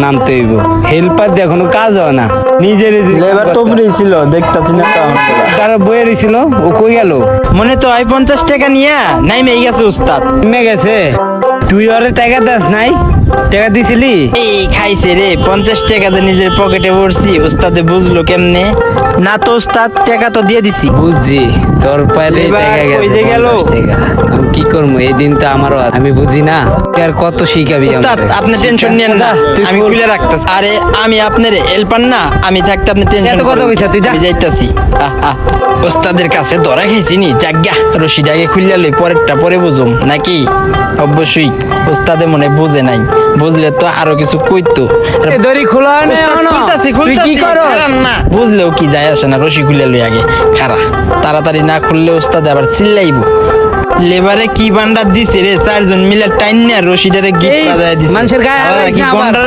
নামতে হইব। হেল্পার দিয়ে এখনো কাজ হয় না, নিজের লেবার তো উপরেই ছিল, দেখতাছি না তো আমার তোরা। তারা বইয়েরই ছিল, ও কই গেল? মনে তো হয় 50 টাকা নিয়া নাইমে গেছে উস্তাদ। নেমে গেছে। তুই ওরে টাকা দাস নাই? টাকা দিছিলি? এই খাইছে রে 50 টাকা তো নিজের পকেটে ভরছি, উস্তাদে বুঝলো কেমনে? না তো উস্তাদ, টাকা তো দিয়ে দিছি। বুঝছি, তোর পাইলে এবার টাকা কই যে গেছে গেল? 50 টাকা। আমি কি করবো, এই দিন তো আমারও আছে। আমি বুঝি না, তুই আর কত শিখাবি উস্তাদ আমারে? আপনি টেনশন নিয়েন না, তুই আমি খোল। খুলে রাখতাছি। আরে আমি আপনার হেল্পার না, আমি থাকতে আপনি টেনশন এত কথা কইছা তুই, যা। আমি যাইতাছি। উস্তাদের কাছে ধরা খাইছি নি, জাগা রশিদ আগে খুললা লই, পরেরটা পরে বুঝুম নাকি? অবশ্যই উস্তাদে মনে বুঝে নাই, বুঝলে তো আরো কিছু কইতো। এ দড়ি খোলা নেই উস্তাদ, এখনো? খুলতাছি, তুই কি খুলতাছি। করো? খারাপ না, বুঝলেও কি যায় আসে না, রশি খুলে লই আগে খারা। তাড়াতাড়ি না খুললে উস্তাদ আবার চিল্লাইবো। লেবারে কি বান্ডার দিছে রে, 4 জন মিলে টাইন নিয়ে রশিদারে গিট এই বাজায় দিছে। মানুষের গায়ে আল্লাহ, আলাইস কি না আবার। গন্ডার